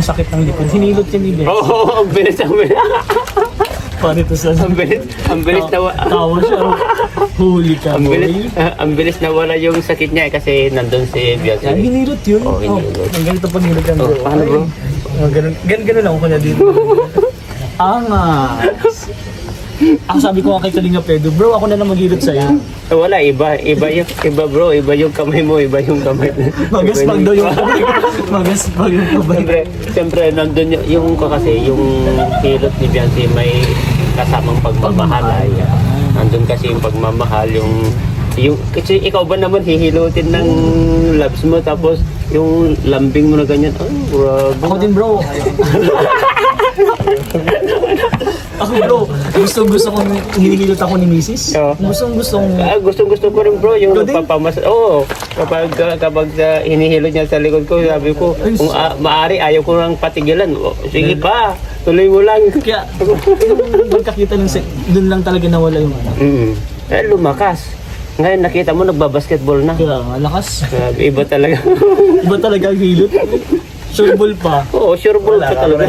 Sakit ng likod. Hinilot yan ni Bex. Oo, ang bilis, ang bilis. Parito sa... Ang bilis na Tawa siya. Huli ka, boy. ang bilis na wala yung sakit niya kasi nandun si Beyonce. Yan, hinilot yun. Oo, hinilot. Ang ganito pag hinilot yan, bro. Paano, bro? Ganun lang ako na dito. Angas. Ako sabi ko nga kay Kalinga Pedro, bro, ako na lang maghilot sa'yo. Wala, iba bro, iba yung kamay mo, iba yung kamay. Magaspag daw yung kamay. Magaspag yung kamay. Siyempre, nandun yung kasi, yung hilot ni Beyonce may kasamang pagmamahal. Nandun kasi yung pagmamahal, yung kasi ikaw ba naman hihilutin ng loves mo tapos yung lambing mo na ganyan. Ay, grabe. Ako din, bro. Ako, bro, gusto kong hinihilot ako ni Mrs. Oo. Gustong-gusto ko rin, bro, yung papamas. Oo, kapag hinihilot niya sa likod ko, sabi ko, kung maaari, ayaw ko nang patigilan. Sige pa, tuloy mo lang. Kaya, yung magkakita ng doon lang talaga nawala yung ano. Lumakas. Ngayon, nakita mo, nagbabasketball na. Kaya, malakas. Iba talaga. Iba talaga ang hilot. Sure ball pa. Oo, sure ball pa talaga.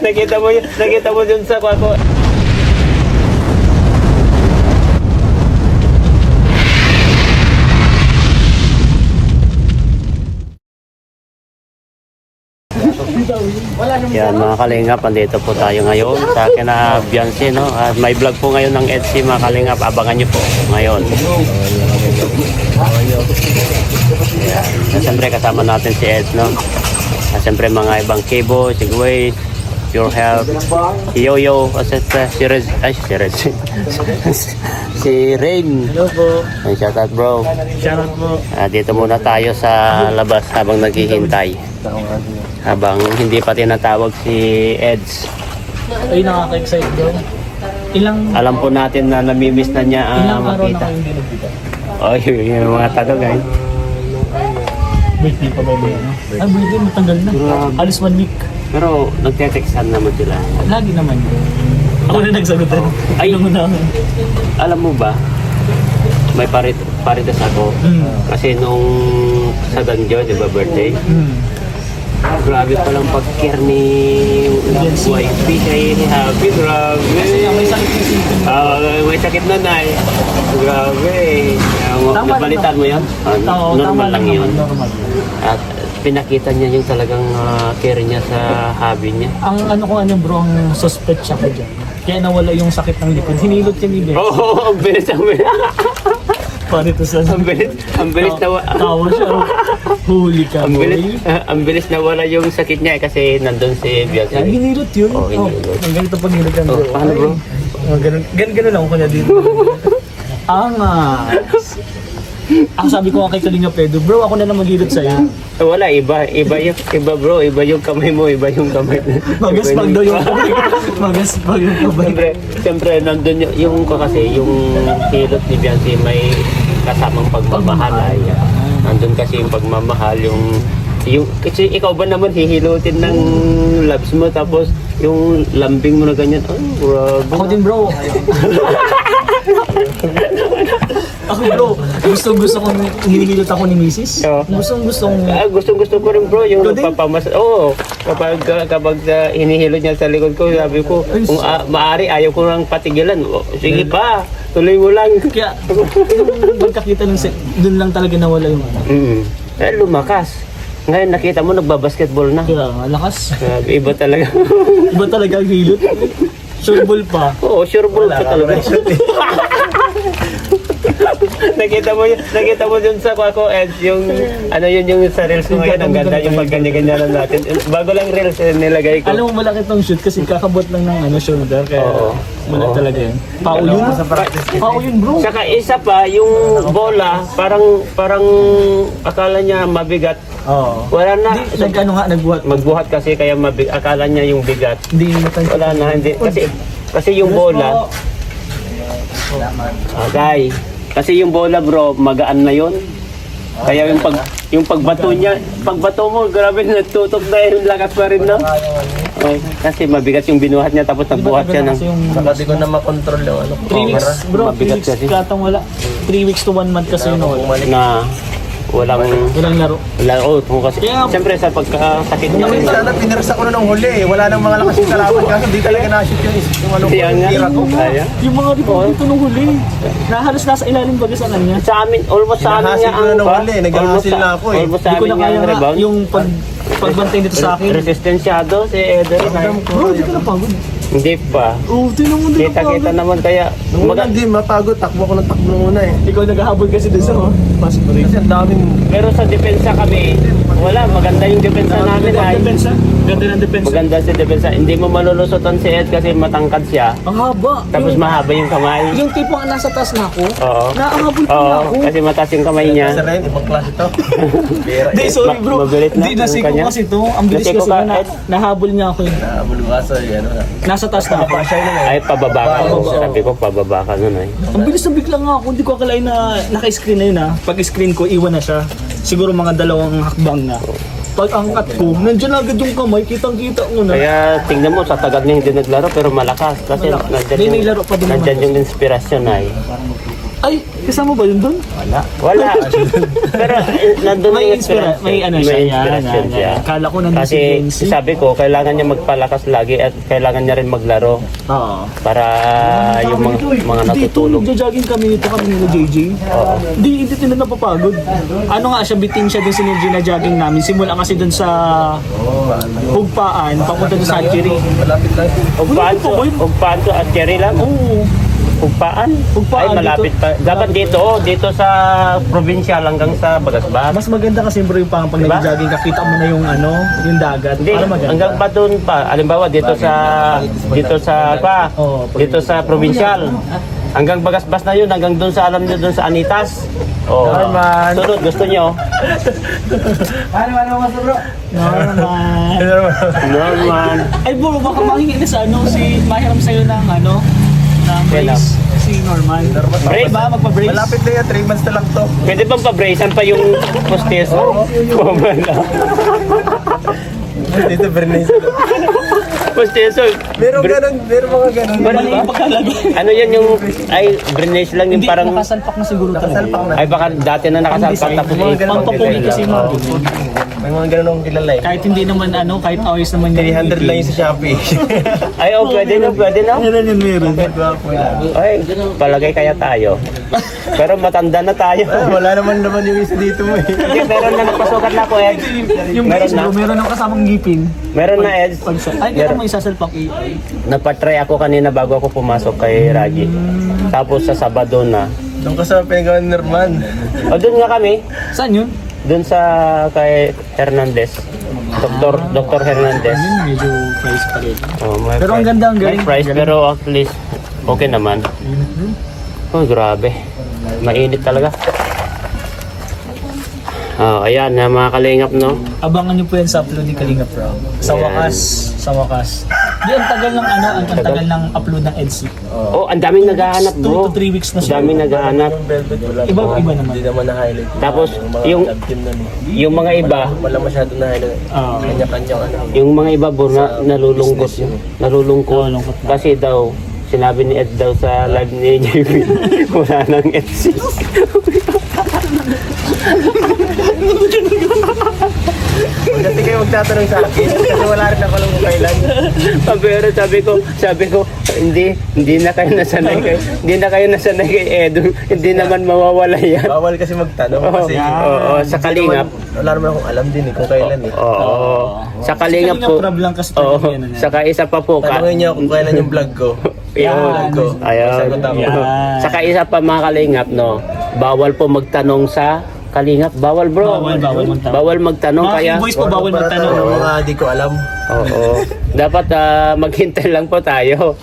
Nakita mo dun sa kwako. Yan mga kalingap, andito po tayo ngayon sa kina Beyonce, no? At may vlog po ngayon ng EDC mga kalingap, abangan nyo po ngayon. Yan. Siyempre kasama natin si Ed, no? At siyempre mga ibang Kibo, si Gway, Your Health, si Yoyo, si Rez, si Rain. Hello po. Shout out, bro. Shoutout po. Dito muna tayo sa labas habang naghihintay. Habang hindi pa tinatawag si Eds. Ay, nakaka-excite bro. Alam po natin na namimiss na niya Ilang araw na makita. kayong binibita? Oh, yung mga taga guys. Birthday pa ba ba yan? Ah, birthday matagal na. Alis 1 week. Pero nagte-textan naman sila. Lagi naman yun. Ako na nagsagutan. Ay. Ano mo na ako? Alam mo ba, may paritas ako. Kasi nung sa Danjo, di ba, birthday? Grabe palang pag-care ni wifey kay Happy. Grabe. May sakit yung symptom. May sakit na na eh. Grabe. Nabalitan mo yan? Normal lang yun. Normal. At pinakita niya yung talagang care niya sa hobby niya. Ang ano ko bro, ang suspect siya ko dyan. Kaya nawala yung sakit ng likod. Hinilot yan ni Bex. Oo, ang bilis, ang bilis. Parito sa... Ang bilis na Tawa siya. Huli ka, boy. ang bilis na wala yung sakit niya kasi nandun si Beyonce. Yan, hinilot yun. Oo, hinilot. Ang ganito pag hinilot yan, bro. Paano, bro? Ganun lang ako na dito. Angas. Ako sabi ko nga kay Kalinga Pedro, bro, ako na lang maghilot sa'yo. Wala, iba bro, iba yung kamay mo, iba yung kamay. Magaspag daw yung kamay. Magaspag yung kamay. Siyempre, nandun yung kasi, yung hilot ni Beyonce may kasamang pagmamahal. Nandun kasi yung pagmamahal, yung kasi ikaw ba naman hihilutin ng loves mo tapos yung lambing mo na ganyan. Ay, grabe. Ako din, bro. Ako, bro, gusto kong hinihilot ako ni Mrs. Oo. Gustong-gusto ko rin, bro, yung papamas. Oo, kapag hinihilot niya sa likod ko, sabi ko, kung maaari, ayaw ko nang patigilan. Sige pa, tuloy mo lang. Kaya, yung magkakita ng doon lang talaga nawala yung ano. Lumakas. Ngayon, nakita mo, nagbabasketball na. Kaya, malakas. Iba talaga. Iba talaga ang hilot. Sure ball pa. Oo, sure ball pa talaga. nakita mo dun sa kwako, Ed, yung sa reels ko ngayon, ang ganda yung pagganyan-ganyan natin. Bago lang reels nilagay ko. Alam mo, malaki tong shoot kasi kakabot lang ng shoulder, kaya wala talaga yun. Pao yun, bro. Saka isa pa, yung bola, parang akala niya mabigat. Oo. Wala na. Nagbuhat. Magbuhat kasi kaya akala niya yung bigat. Hindi naman. Wala na, hindi. Kasi yung bola, kasi yung bola, bro, magaan na yun. Kaya yung pagbato mo, grabe, nagtutok na yung lakas pa rin, no? Okay. Kasi mabigat yung binuhat niya, tapos nagbuhat siya ng... Saka di ko na makontrol yung 3 weeks, bro. 3 weeks katang wala. 3 weeks to 1 month kasi yun. Na Walang laro. laro. Kasi, Kaya- siyempre sa pagkakasakit niya. Yung sana pinirsa ko na ng huli. Wala nang mga lakas yung kalaban. Kaso di talaga na-shoot yung ano ko. Kaya nga. Tira ko. Kaya. Yung mga report dito nung huli. Nahalos nasa ilalim baga sa kanya. Sa amin, almost sa amin Hinahasil niya ko na ng ba? huli. Naghahasil na ako eh. Almost sa Hindi ko amin na kaya yung nga rebound. yung pagbantay dito sa akin. Resistensyado si Eder. Bro, di ka napagod. Hindi pa. Oh, tinan mo din Kita-kita napagod. naman kaya. Nung una di mapagod. Takbo ko ng takbo muna eh. Ikaw naghahabol kasi doon sa pass break. Kasi ang daming Pero sa depensa kami, wala. Maganda yung depensa namin ay. Depensa. Ganda ng depensa. Maganda si depensa. Hindi mo malulusotan si Ed kasi matangkad siya. Ang haba. Tapos mahaba yung kamay. Yung tipong nasa taas na ako, Oo. naahabol pa na Oo, ako. kasi mataas yung kamay niya. sa rin. Ibang klase to. Bira Hindi, eh. sorry bro. Mabilit na Hindi, nasiko yung kanya. kasi to. Ang bilis Nasiko kasi ka, na, Ed? nahabol niya ako yun. Bulwaso eh. Ano na. Nasa taas na ako. Papasya yun eh. Ay, pababa ka. Oo. Sabi ko, pababa ka nun ay. Ang bilis na bigla nga ako. Hindi ko akalain na naka-screen na yun ha. Pag-screen ko, iwan na siya. Siguro mga 2 hakbang na. Pag angkat ko, nandiyan agad yung kamay. Kitang-kita ko na. Kaya tingnan mo, sa tagal niya hindi naglaro pero malakas. Kasi Malakas. May laro pa din naman. nandyan yung inspirasyon ay. Ay, kasama ba yun doon? Wala. Pero nandun May yung inspira- may ano siya, May yan, inspirasyon yan, siya. yan. Kala ko nandun si Kasi Jency. sabi ko, kailangan niya magpalakas lagi at kailangan niya rin maglaro Oo. para yung mga natutulog. Dito, nagja-jogging kami dito kami nila JJ. Hindi tila napapagod. Ano nga siya, bitin siya din sinergy na jogging namin. Simula kasi dun sa Hugpaan, papunta dun sa Algeria. Malapit lang. Ugpaan to at cherry lang. Oo. Ugpaan? Ugpaan, Ay, malapit dito. pa. Dapat dito sa probinsya hanggang sa Bagasbas. Mas maganda kasi bro yung pag Diba? nag-jogging ka, kita mo na yung ano, yung dagat. Hindi, Para maganda. hanggang pa doon pa. Halimbawa, dito sa provincial. Hanggang Bagasbas na yun, hanggang doon sa alam nyo, doon sa Anitas. Oh. Norman. Sunod, gusto nyo? Normal. Norman. Ay bro, baka mahingi na sa ano, si mahiram sa'yo ng ano, ng brace. Si Norman. Brace? Ba, magpa-brace? Malapit na yan. 3 months na lang to. Pwede bang pabracean pa yung posteso? Wala. Dito Bernays. Posteso. Meron ganun. Meron mga ganun. Mali yung pagkalagay. Ano yan yung, ay, Bernays lang yung Hindi, parang, nakasalpak na siguro talaga. Salpak na. ay baka dati na nakasalpak tapos Mga ganun. Pampapugi kasi yung mga ganun. May mga ganun akong kilala eh. Kahit hindi naman ano, kahit awis naman yung 300 lang yung sa Shopee. Ay, oh, pwede na. Meron yun, meron. Ay, palagay kaya tayo. Pero matanda na tayo. Wala naman yung isa dito mo eh. Hindi, meron na napasukat na ako, Ed. Yung Meron brace na. bro, meron ang kasamang ngipin. Meron na, Ed. Ay, kaya mo isasalpak Napatry ako kanina bago ako pumasok kay Raji. Tapos sa Sabado na. Doon ka sa pinagawa ni Norman. O, doon nga kami. Saan yun? Doon sa kay Hernandez. Dr. Hernandez. Yun, medyo price pa rin. Oh, may Pero ang price. ganda, ang May galing. price, pero at least okay naman. Oh, grabe. Mainit talaga. Oh, ayan na mga kalingap, no? Abangan nyo po yan sa upload ni Kalinga Pro. Sa Yan. wakas. Di, ang tagal ng ano, ang tagal ng upload ng EDC. Oh, ang daming naghahanap, 2 bro. to 3 weeks na Ang siya. daming naghahanap. Velvet wala. Iba naman. Hindi naman na-highlight. Tapos, mga yung- love team nun eh. Yung mga iba, Wala masyado na-highlight. Oo. Kanya-kanyang ano. yung mga iba, bro, nalulungkot. Nalulungkot na. Kasi daw, sinabi ni Ed daw sa live ni JB, wala nang EDC. Kasi kayo magtatanong sa akin. Kasi wala rin ako alam kung kailan. Pero sabi ko, hindi na kayo nasanay kay Edu. Hindi naman mawawala yan. Bawal kasi magtanong. Kasi Oo, sa Kalingap. wala naman akong alam din eh kung kailan eh. Oo. Sa Kalingap po. Kalingap lang kasi Oo. talaga yan. Saka isa pa po. Tanungin niyo kung kailan yung vlog ko. Yan. Vlog ko. Ayun. Sagot ako. Yan. Saka isa pa mga Kalingap, no. Bawal po magtanong sa Kalingap. Bawal, bro. Bawal magtanong. Bawal magtanong Mga kaya. invoice po, bawal Para magtanong. tanong mga di ko alam. Oo. Dapat maghintay lang po tayo.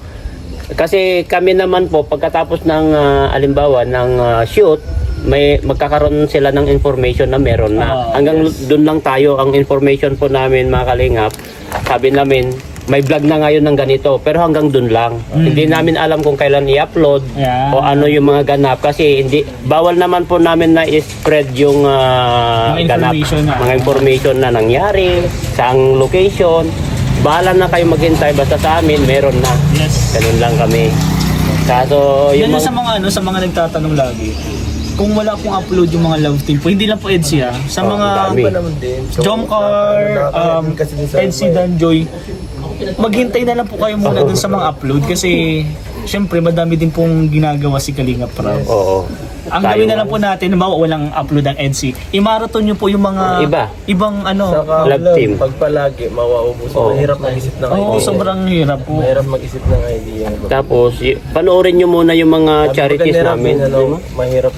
Kasi kami naman po pagkatapos ng alimbawa ng shoot, may magkakaroon sila ng information na meron na. Hanggang doon lang tayo ang information po namin mga Kalingap. Sabi namin may vlog na ngayon ng ganito pero hanggang doon lang. Hindi namin alam kung kailan i-upload Yeah. o ano yung mga ganap kasi hindi bawal naman po namin na i-spread yung Mga ganap, information na. mga information na nangyari, saang location. Bahala na kayo maghintay basta sa amin meron na. Yes. Ganun lang kami. Kaso Yan yung yung sa mga ano, sa mga nagtatanong lagi. kung wala pong upload yung mga love team po, hindi lang po EDSI sa mga dami. Iba naman din. So, Jomcar, kasi din sa EDSI, Danjoy, maghintay na lang po kayo muna dun sa mga upload kasi syempre madami din pong ginagawa si Kalinga Prab. Oo. Ang Tayo gawin na lang nga. po natin, halimbawa walang upload ang EDSI, i-marathon nyo po yung mga ibang Saka, Love team. pag palagi, mauubos. Oo. Mahirap mag-isip ng Oo, idea. sobrang hirap po. Mahirap mag-isip ng idea. Tapos, panoorin nyo muna yung mga charities namin. Mahirap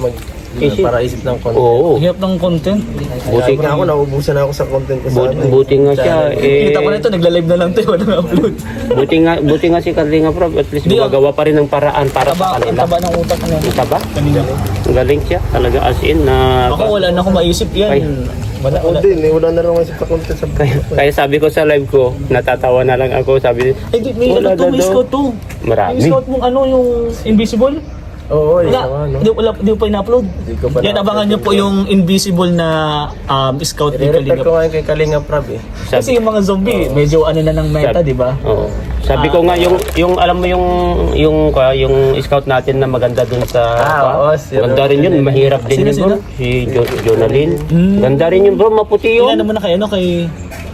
para isip ng content. Oo. Hirap ng content. Buti Kaya ako, nauubusan ako sa content ko sa Buti nga siya. Kita ko na ito, nagla-live na lang tayo, walang upload. Buti nga si Kalinga Prab. At least Di, gumagawa pa rin ng paraan para sa Ang kanila. taba ng utak na. Ang taba? Kanina. Ang galing siya. Talaga as in na... Ako wala na akong maisip yan. Ay. Wala, Ako wala. din, wala na rin isip sa content sa Kaya sabi ko sa live ko, natatawa na lang ako. Sabi Ay, di, may wala ano to, na may daw. scout to. Marami. Yung scout mong ano, yung Invisible. Oo, Wala, di ko pa in-upload. Di ko pa Yan, na-upload abangan nyo po yung Invisible na scout ni I-refer Kalinga. ko ngayon kay Kalinga Prab eh. Kasi yung mga zombie, medyo ano na ng meta, di ba? Oo. Sabi ko nga yung alam mo yung scout natin na maganda dun sa oo, sino? maganda rin yun, mahirap din Sino, yun bro. Si Jonalyn. Ganda rin yun bro, maputi Ilan yun. naman na kay, ano, kay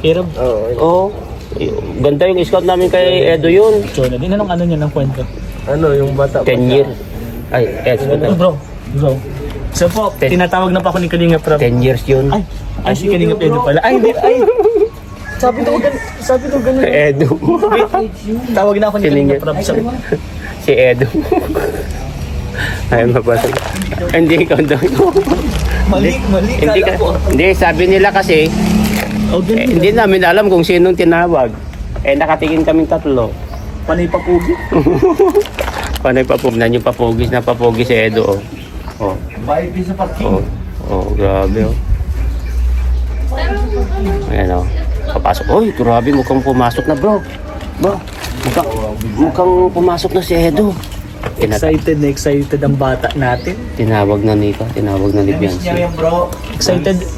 Arab. Oo. Oo. Ganda yung scout namin kay Edo yun. Jonalyn, anong ano niya ng kwento? Ano, yung bata. 10 years. Ay, Bro. So po, tinatawag na pa ako ni Kalinga Prab. 10 years yun. Ay, si Kalinga Edo pala. Ay, hindi, ay. Sabi ko ganun. Edo. Tawag na ako ni Kalinga Prab. Sabi, Si Edo. Ay, mabasag. Hindi ikaw daw. mali, Hindi, kala ko. hindi, sabi nila kasi, Oh, ganun. hindi namin alam kung sinong tinawag. Nakatingin kaming tatlo. Panay pa pugi. Panay papugnan yung papugis na papugis si Edo. Oh. Vibe sa parking. Oh. Oh, grabe oh. Ayan oh. Papasok. Oy, grabe mukhang pumasok na bro. Bro, mukhang pumasok na si Edo. Excited na excited ang bata natin. Tinawag na ni Bianci. bro.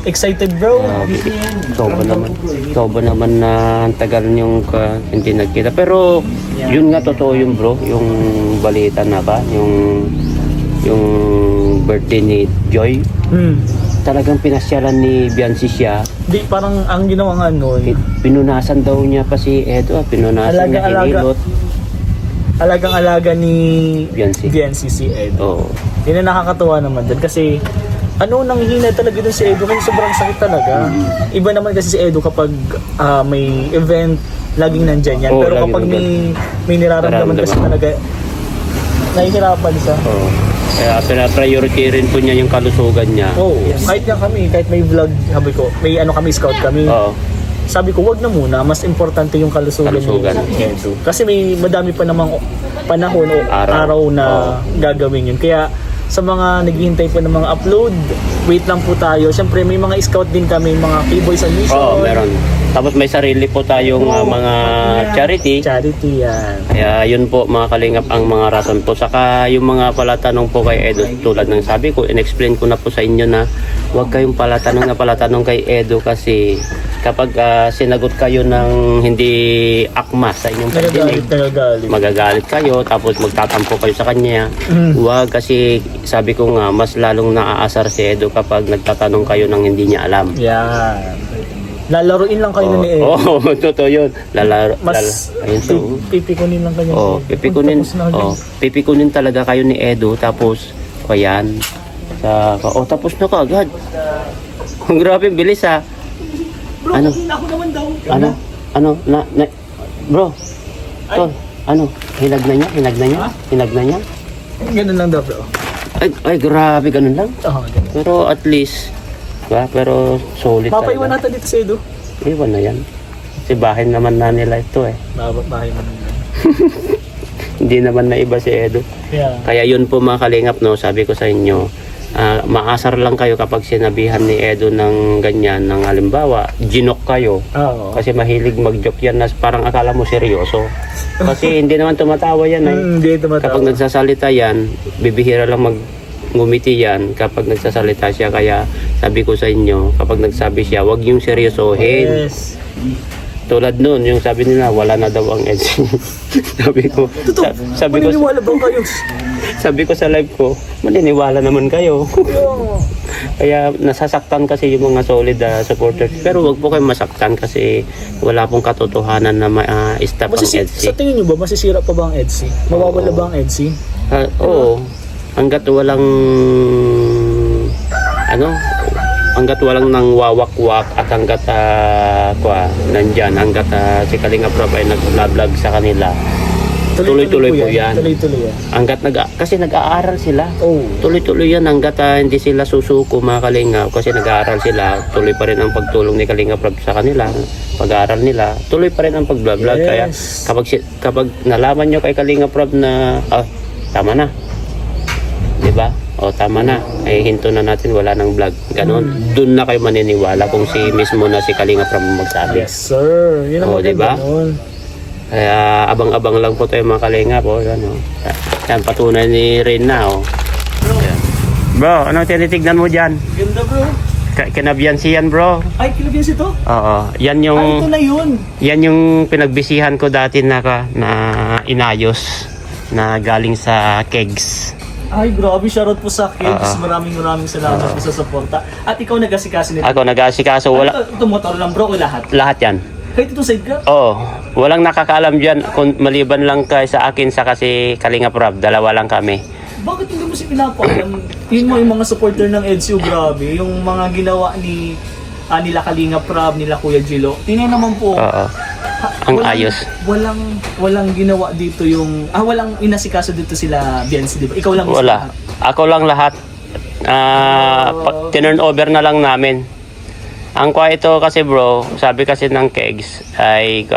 Excited bro. Ikaw ba naman na ang tagal yung hindi nagkita. Pero yun nga totoo yung bro, yung balita na ba, yung birthday ni Joy. Talagang pinasyalan ni Bianci siya. Di, parang ang ginawa nga nun, Pinunasan daw niya pa si Edo, pinunasan niya hinilot. alagang-alaga ni Bianci. si Edo. Oo. Yun ang nakakatuwa naman dun kasi nang hina talaga dun si Edo kasi sobrang sakit talaga. Iba naman kasi si Edo kapag may event, laging nandyan yan. Oo, Pero laging kapag may nararamdaman kasi talaga, nahihirapan siya. Oo. Kaya priority rin po niya yung kalusugan niya. Oo, kahit nga kami, kahit may vlog, sabi ko, may kami, scout kami. Oo. Sabi ko, wag na muna, mas importante yung kalusugan ni Edo. Kasi may madami pa namang panahon o araw na gagawin yun. Kaya sa mga naghihintay po ng mga upload, wait lang po tayo. Siyempre may mga scout din kami, mga K-Boys on Mission. Oo, meron. Tapos may sarili po tayong mga charity. Charity yan. Kaya yun po mga kalingap ang mga rason po. Saka yung mga palatanong po kay Edo, tulad ng sabi ko, in-explain ko na po sa inyo na huwag kayong palatanong kay Edo kasi kapag sinagot kayo ng hindi akma sa inyong pagdinig, magagalit kayo tapos magtatampo kayo sa kanya. Huwag kasi sabi ko nga mas lalong naaasar si Edo kapag nagtatanong kayo ng hindi niya alam. Yan. Lalaruin lang kayo ni Edo. Oo, totoo yun. Ayun so. Pipikunin lang kayo. Oh, pipikunin talaga kayo ni Edo tapos ayan. Tapos na kaagad. Grabe bilis ha. Bro, Ano? ako naman daw. Bro. To, hinag na niya? Ganun lang daw, bro. Ay, grabe ganun lang. Oo, ganun. Pero at least, pero solid Mapaiwan talaga. natin dito si Edo. Iwan na yan. Kasi bahay naman na nila ito eh. Bahay mo naman. Hindi naman na iba si Edo. Yeah. Kaya yun po mga kalingap, no, sabi ko sa inyo, maasar lang kayo kapag sinabihan ni Edo ng ganyan, ng halimbawa, ginok kayo. Oo. Kasi mahilig mag-joke yan na parang akala mo seryoso. Kasi hindi naman tumatawa yan eh. Hindi tumatawa. Kapag nagsasalita yan, bibihira lang ngumiti yan kapag nagsasalita siya. Kaya sabi ko sa inyo, kapag nagsabi siya, wag yung seryosohin. Yes. Tulad nun, yung sabi nila, wala na daw ang EDSI. sabi ko, Totoo. sabi ko, Maniniwala ba kayo? Sabi ko sa live ko, maniniwala naman kayo. Kaya nasasaktan kasi yung mga solid supporters. Pero wag po kayo masaktan kasi wala pong katotohanan na stop ang Sa EDSA. tingin nyo ba, masisira pa ba ang EDSA? Mawawala ba ang EDSA? Oo. Hanggat walang hanggat walang nang wawakwak at hanggat nandyan, hanggat si Kalinga Prab ay nag-vlog sa kanila, tuloy-tuloy po yan. Tuloy-tuloy yan. Hanggat kasi nag-aaral sila. Oh. Tuloy-tuloy yan hanggat hindi sila susuko mga Kalinga kasi nag-aaral sila. Tuloy pa rin ang pagtulong ni Kalinga Prab sa kanila. Pag-aaral nila, tuloy pa rin ang pag-vlog. Yes. Kaya kapag nalaman nyo kay Kalinga Prab na tama na. 'Di ba? Tama na. Ay hinto na natin, wala nang vlog. Ganon. Doon na kayo maniniwala kung mismo na si Kalinga Prab magsabi. Yes, sir. Yun ang maganda diba? nun. Kaya abang-abang lang po tayo mga Kalinga po. Yan, patunay ni Reyna. Yan. Bro, anong tinitignan mo dyan? Ganda, bro. Kinabiyansi yan, bro. Ay, kilabins ito? Oo. Yan yung, Ay, ito na yun. yan yung pinagbisihan ko dati na inayos na galing sa kegs. Ay, grabe. Shoutout po sa kids. Oo. Maraming salamat po sa suporta. At ikaw nag-asikaso nito. Ako nag-aasikaso. Ito motor lang, bro, o lahat? Lahat yan. Kahit ito sidecar? Oo. Walang nakakaalam dyan kung maliban lang sa akin sa kasi Kalinga Prab. Dalawa lang kami. Bakit hindi mo si pinapaalam? Yun mo yung mga supporter ng EDSU, grabe. Yung mga ginawa nila Kalinga Prab, nila Kuya Jilo. Tingnan naman po. Oo. Ang ayos. Walang ginawa dito yung... walang inasikaso dito sila Biansi, di ba? Ikaw lang isa Wala. lahat. Ako lang lahat. Tinurn over na lang namin. Ang ito kasi bro, sabi kasi ng kegs ay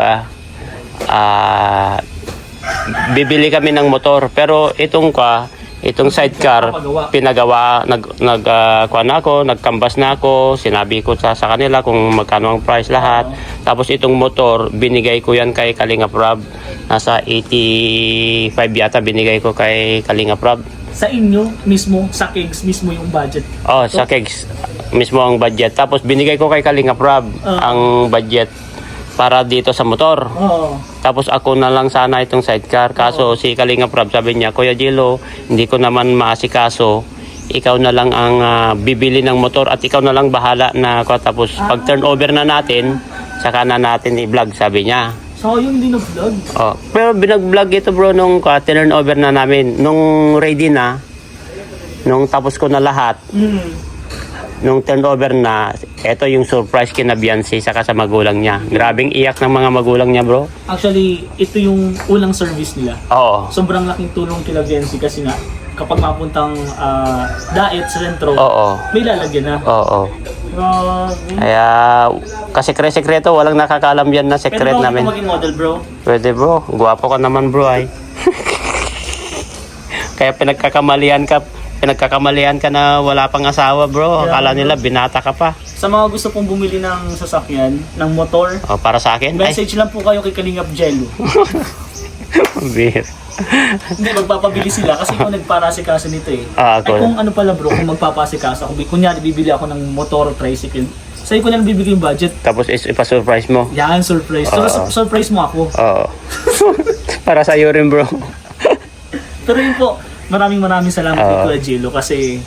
bibili kami ng motor. Pero itong sidecar pinagawa, nagkambas na ako, sinabi ko sa kanila kung magkano ang price lahat. Tapos itong motor, binigay ko yan kay Kalinga Prab. Nasa 85 yata binigay ko kay Kalinga Prab. Sa inyo mismo, sa Kegs mismo yung budget. Sa kegs mismo ang budget. Tapos binigay ko kay Kalinga Prab ang budget para dito sa motor. Oo. Tapos ako na lang sana itong sidecar. Kaso si Kalinga Prab sabi niya, Kuya Jilo, hindi ko naman maasikaso. Ikaw na lang ang bibili ng motor at ikaw na lang bahala na tapos pag turnover na natin, saka na natin i-vlog, sabi niya. Sayang din na-vlog. Pero binag-vlog ito bro nung turnover na namin. Nung ready na, nung tapos ko na lahat, nung turnover na, ito yung surprise kina Biansi saka sa magulang niya. Grabing iyak ng mga magulang niya bro. Actually, ito yung unang service nila. Oo. Sobrang laking tulong kila Biansi kasi nga, kapag mapuntang Daet sa Centro, may lalagyan na. Oo. Grabe. Kaya, kasi sekreto, walang nakakaalam yan na secret Pwede ba namin. ako maging model, bro? Pwede bro, guwapo ka naman bro ay. Kaya pinagkakamalian ka na wala pang asawa bro. Akala nila binata ka pa. Sa mga gusto pong bumili ng sasakyan, ng motor, Para sa akin? Ay, message lang po kayo kay Kalingap Jello. beer. Hindi, magpapabili sila kasi kung nagparasikaso nito eh. Ako. Ay kung ano pala bro, kung magpapasikaso ako, kunyari bibili ako ng motor, tricycle, sa'yo ko lang bibigay yung budget. Tapos ipa-surprise mo. Yan, surprise. So, surprise mo ako. Oo. Para sa iyo rin bro. Pero yun po, maraming salamat kay Kuya Jello kasi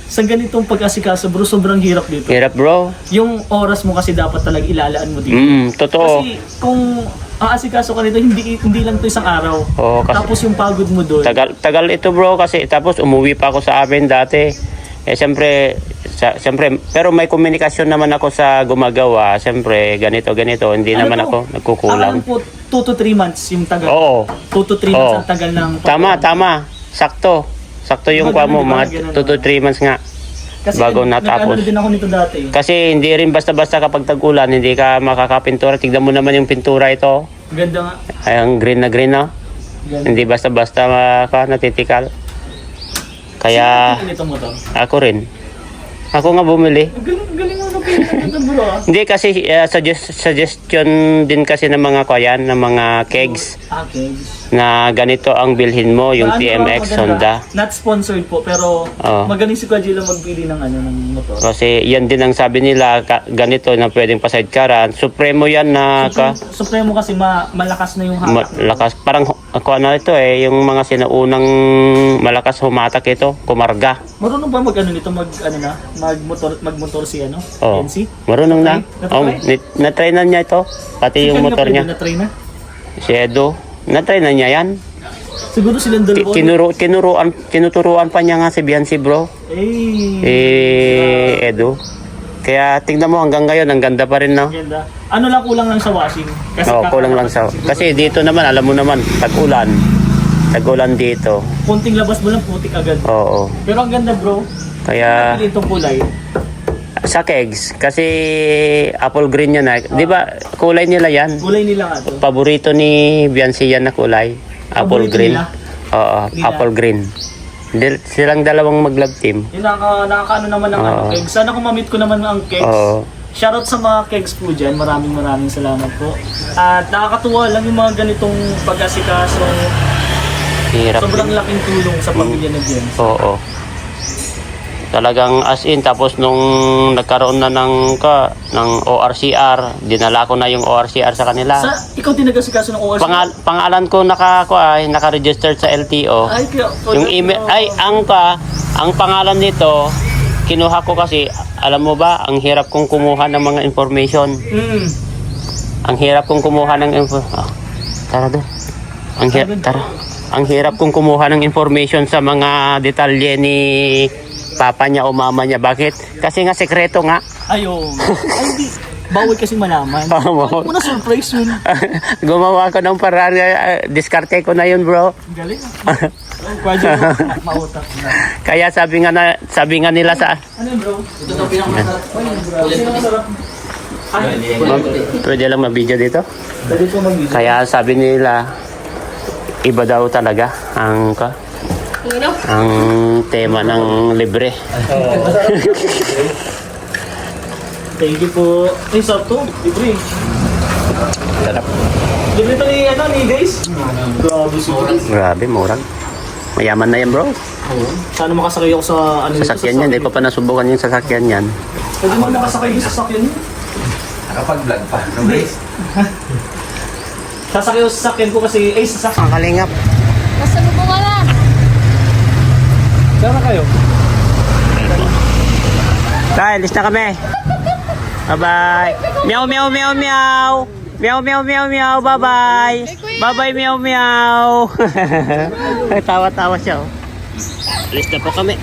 sa ganitong pag-asikaso bro, sobrang hirap dito. Hirap bro. Yung oras mo kasi dapat talaga ilalaan mo dito. Totoo. Kasi kung aasikaso ka nito, hindi lang to isang araw. Oo, kasi Tapos yung pagod mo doon. tagal ito bro kasi tapos umuwi pa ako sa amin dati. Siyempre, pero may komunikasyon naman ako sa gumagawa. Siyempre, ganito, hindi naman ako nagkukulang. Alam po, 2 to 3 months yung tagal. Oo. 2 to 3 months ang tagal ng... Tama. Sakto yung kwa mo, mga 2 to 3 months nga. Kasi bago natapos. nag-ano din ako nito dati. Kasi hindi rin basta-basta kapag tag-ulan, hindi ka makakapintura. Tignan mo naman yung pintura ito. Ganda nga. Ay, ang green na, no? Ganda. Hindi basta-basta natitikal. Kaya Sino nito mo to? ako rin. Ako nga bumili. Galing mo na pinaganda bro ah. Hindi kasi suggestion din kasi ng mga kuyan, ng mga kegs Okay. na ganito ang bilhin mo, yung TMX Honda. Not sponsored po, pero Oo. magaling si Kuya Jilo magpili ng ng motor. Kasi yan din ang sabi nila, ganito na pwedeng pa-sidecaran. Supremo yan na Supremo kasi malakas na yung hatak. lakas. Parang ako ano ito yung mga sinaunang malakas humatak ito, kumarga. Marunong ba nito magmotor si Oh. NC? Marunong na. Okay. Oh, na-try na niya ito. Pati yung motor niya. Na-try na? Si Edo, na-try na niya yan. Siguro silang dalawa. Tinuturuan pa niya nga si Biancy bro. Edo. Kaya tingnan mo hanggang ngayon, ang ganda pa rin no. Ganda. Ano lang kulang lang sa washing. Kulang lang sa. Kasi dito naman, alam mo naman, tag-ulan. Tag-ulan dito. Kunting labas mo lang, putik agad. Oo. Pero ang ganda bro. Kaya Napili itong kulay. sa kegs, kasi apple green yan na. Di ba, kulay nila yan. Kulay nila nga to. Paborito ni Biancy yan na kulay. Apple Paborito green. nila? Oo, Nila? apple green. Silang dalawang mag-love team. Yung nakakaano naman ng Oo. kegs. Sana kung ma-meet ko naman ang kegs. Oo. Shoutout sa mga kegs po dyan. Maraming salamat po. At nakakatuwa lang yung mga ganitong pag-asikaso. Hirap Sobrang din. laking tulong sa pamilya na James. Oo. Talagang as in, tapos nung nagkaroon na ng ORCR, dinala ko na yung ORCR sa kanila. Ikaw tinagasikaso ng ORC? Pangalan ko naka-registered sa LTO. Ay, kaya, Yung email, ang pangalan nito, kinuha ko kasi, alam mo ba, ang hirap kong kumuha ng mga information. Ang hirap kong kumuha ng tara doon. Ang hirap kong kumuha ng information sa mga detalye ni papa niya o mama niya. Bakit? Kasi nga sekreto nga. Ayun. Ay, hindi. Bawal kasi malaman. Bawal. Muna surprise yun. Gumawa ko ng paraan, diskarte ko na yun bro. Galing ah. Pwede mautak na. Kaya sabi nga nila sa Ano yun bro? Ito daw pinakamasarap. Sino masarap? pwede lang ma-video dito. Pwede po mag-video. Kaya sabi nila iba daw talaga ang tema ng libre. Thank you po. Ay, sarap to. Libre. Sarap. Libre to ni Days? Grabe siguro. Grabe, murag. Mayaman na yan bro. Sana makasakay ako sa Sasakyan yan, hindi ko pa nasubukan yung sasakyan yan. Pwede mo makasakay doon sa sasakyan niyo? Nakapag-vlog pa. No, guys? Sasakay ako sa sasakyan ko kasi, sasakyan. Ang kalingap. Nasa lubungan. Saan na kayo? Tay, alis na kami. Bye-bye. Meow, meow, meow, meow. Meow, meow, meow, meow. Bye-bye. Bye-bye, meow, meow. Tawa-tawa siya. Alis na po kami.